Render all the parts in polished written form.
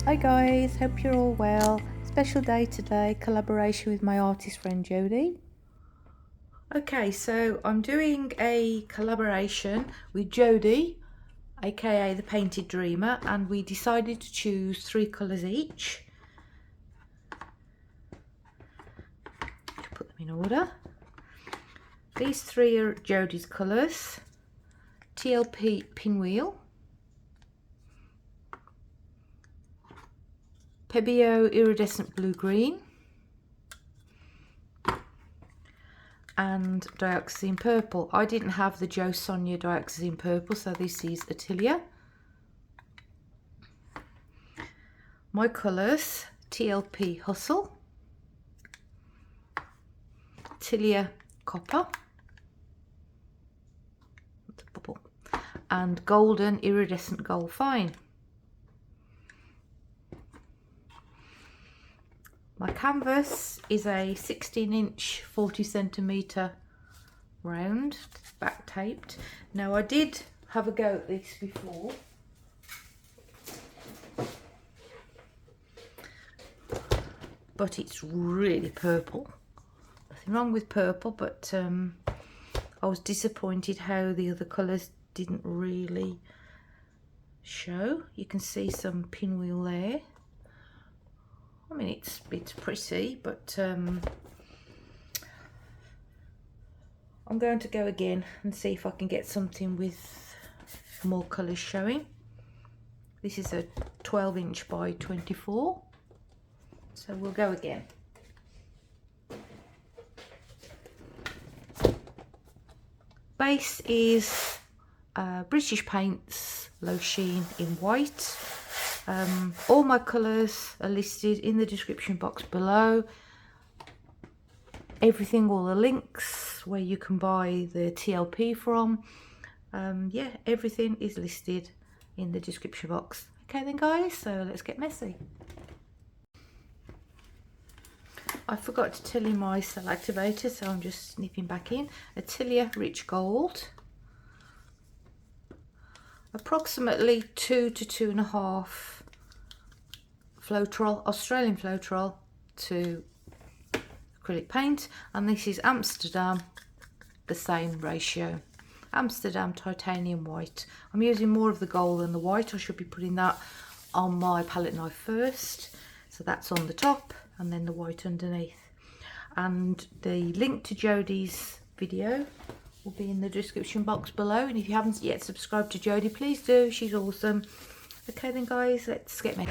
Hi guys, hope you're all well. Special day today, collaboration with my artist friend Jodie. Okay, so I'm doing a collaboration with Jodie, aka the Painted Dreamer, and we decided to choose 3 colours each. Put them in order. These 3 are Jodie's colours: TLP Pinwheel, Pebeo Iridescent Blue Green, and Dioxazine Purple. I didn't have the Jo Sonja Dioxazine Purple, so this is Atelier. My colours: TLP Hustle, Atelier Copper, and Golden Iridescent Gold Fine. My canvas is a 16-inch 40cm round, back taped. Now I did have a go at this before, but it's really purple. Nothing wrong with purple, but I was disappointed how the other colours didn't really show. You can see some pinwheel there. I mean, it's pretty, but I'm going to go again and see if I can get something with more colours showing. This is a 12-inch by 24, so we'll go again. Base is British Paints Low Sheen in white. All my colours are listed in the description box below. Everything, all the links where you can buy the TLP from, yeah, everything is listed in the description box. Okay then guys, so let's get messy. I forgot to tell you my cell activator, so I'm just snipping back in. Atelier Rich Gold. Approximately 2 to 2.5 Floetrol, Australian Floetrol to acrylic paint, and this is Amsterdam, the same ratio. Amsterdam titanium white. I'm using more of the gold than the white. I should be putting that on my palette knife first. So that's on the top and then the white underneath. And the link to Jodie's video will be in the description box below, and if you haven't yet subscribed to Jodie, please do. She's awesome. Okay then guys, let's get messy.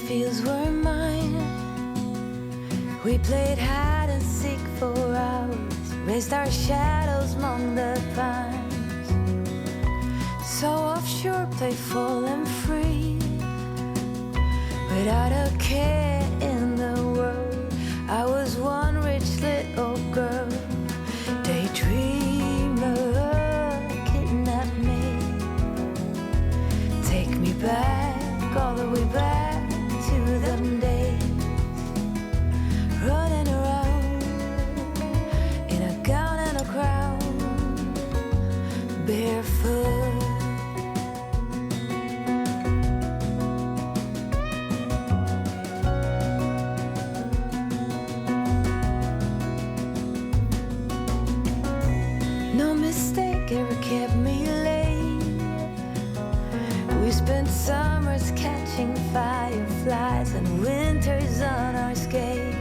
fields were mine. We played hide and seek for hours, raised our shadows among the pines. So offshore, playful and free, without a care in the world. I was one rich little girl, daydreamer, kidnap me, take me back, all the way back to them days, running around in a gown and a crown, barefoot. No mistake ever kept me late. We spent summers catching fireflies and winters on our skates.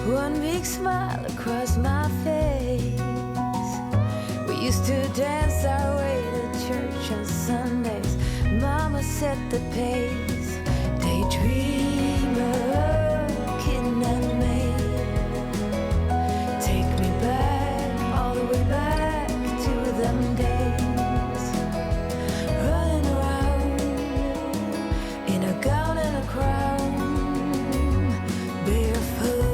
One big smile across my face. We used to dance our way to church on Sundays. Mama set the pace. Daydreamer, kidnap me, take me back, all the way back to them days, running around in a gown and a crown, barefoot.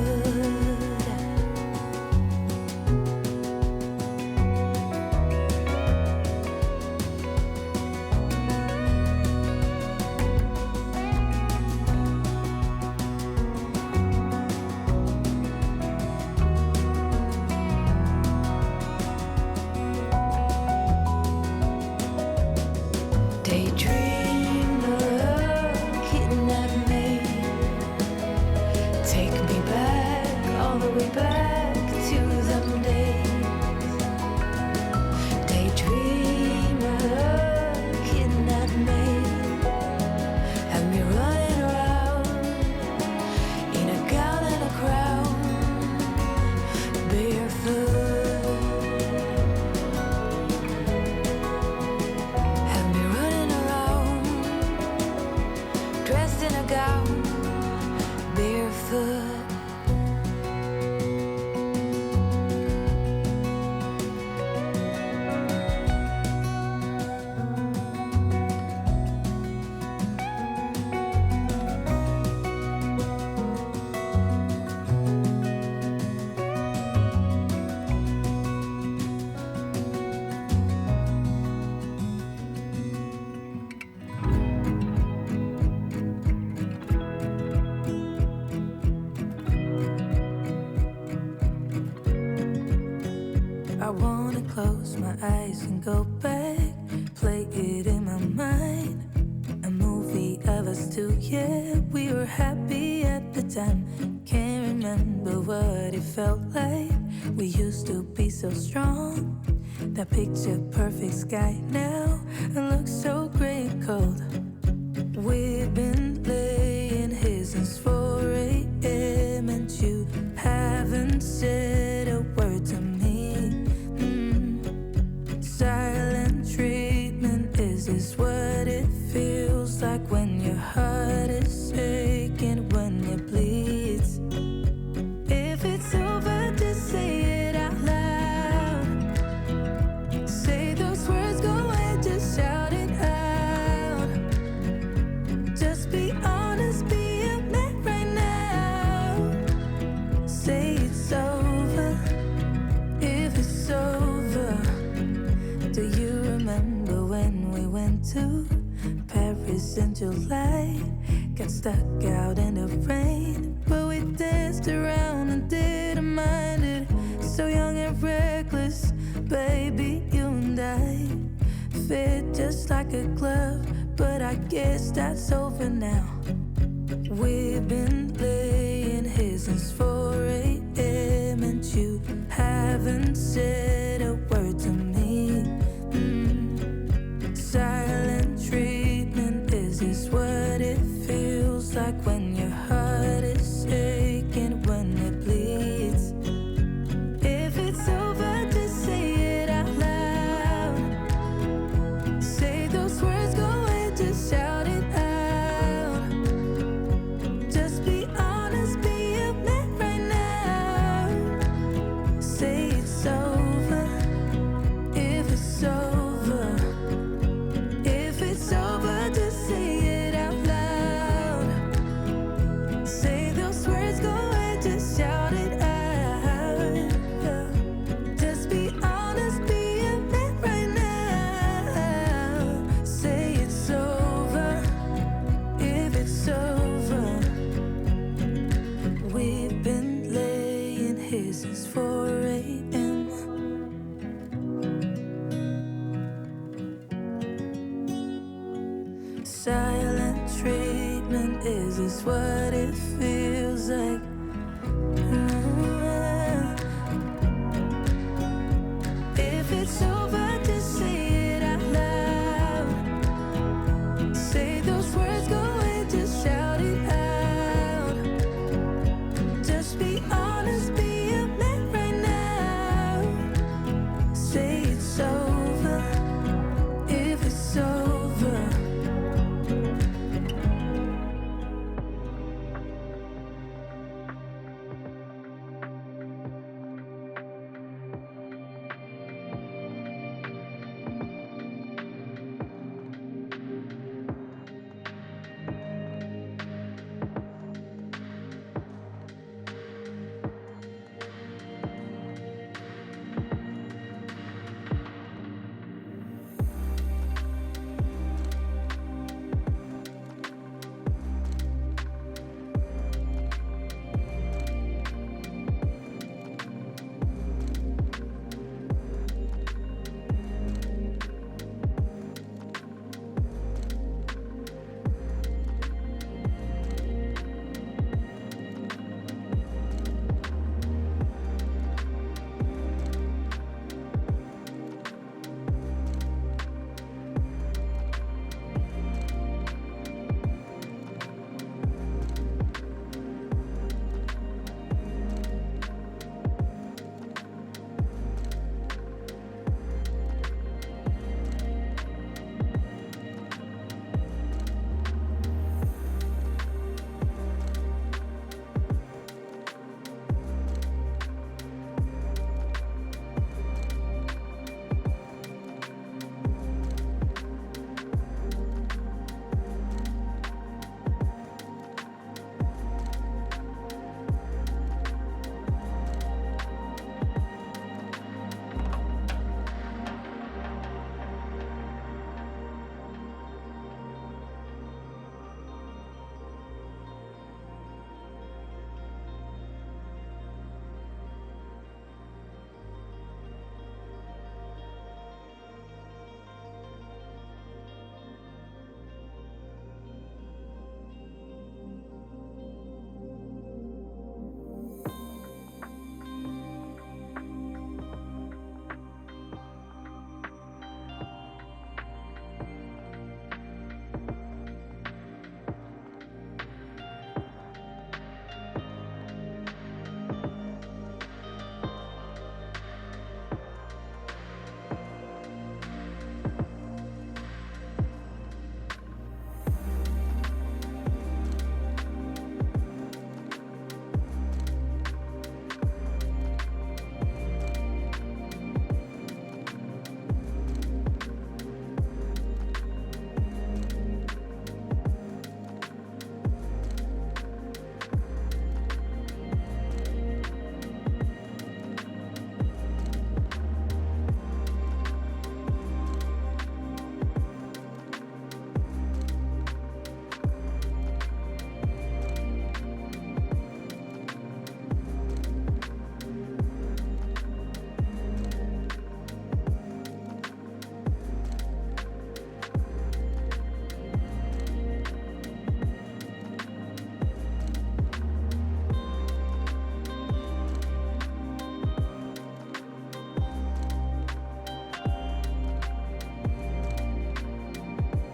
Close my eyes and go back, play it in my mind. A movie of us two, yeah, we were happy at the time. Can't remember what it felt like. We used to be so strong. That picture perfect sky now, it looks so gray and cold. We've been laying here since 4 a.m. and you haven't said a word to me. Silent treatment, is this what it feels like when your heart is aching, when it bleeds? If it's over, just say it out loud. Say those words, go ahead, just shout it out. Just be honest, be a man right now. Say it's over, if it's over. Do you remember when we went to Paris in July? Got stuck out in the rain, but we danced around and didn't mind it. So young and reckless, baby, you and I fit just like a glove, but I guess that's over now. We've been laying here since 4 a.m. and you haven't said a word to me. Silent treatment, is this what it feels like when your heart is aching, when it bleeds? If it's over, just say it out loud. Say those words, go ahead, just shout it out. silent treatment? Is this what it feels like? If it's over, just say it out loud. Say those words, go and just shout it out. Just be honest, be a man right now. Say it's over, if it's over.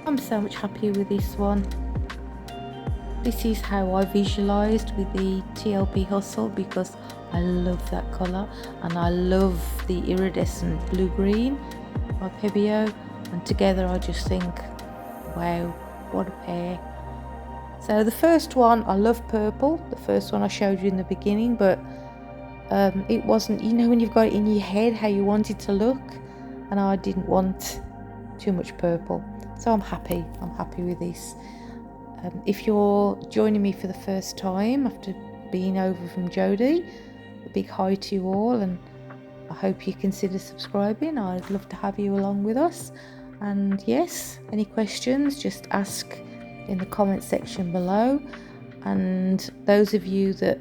I'm so much happier with this one. This is how I visualised with the TLP Hustle, because I love that colour and I love the iridescent blue-green by Pebeo, and together I just think, wow, what a pair. So the first one, I love purple, the first one I showed you in the beginning, but it wasn't, you know when you've got it in your head how you want it to look, and I didn't want too much purple. So I'm happy with this. If you're joining me for the first time after being over from Jodie, a big hi to you all, and I hope you consider subscribing. I'd love to have you along with us. And yes, any questions, just ask in the comment section below. And those of you that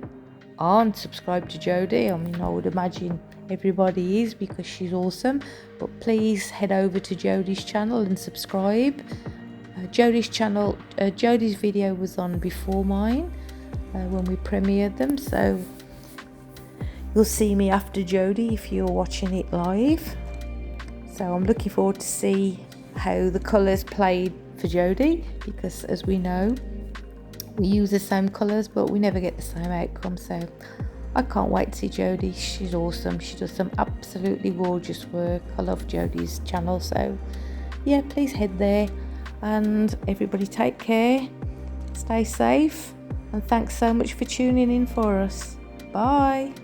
aren't subscribed to Jodie, I mean, I would imagine everybody is because she's awesome, but please head over to Jodie's channel and subscribe. Jodie's channel, Jodie's video was on before mine when we premiered them, so you'll see me after Jodie if you're watching it live. So I'm looking forward to see how the colours played for Jodie, because as we know, we use the same colours but we never get the same outcome. So I can't wait to see Jodie. She's awesome. She does some absolutely gorgeous work. I love Jodie's channel, so yeah, please head there. And everybody take care, stay safe, and thanks so much for tuning in for us. Bye.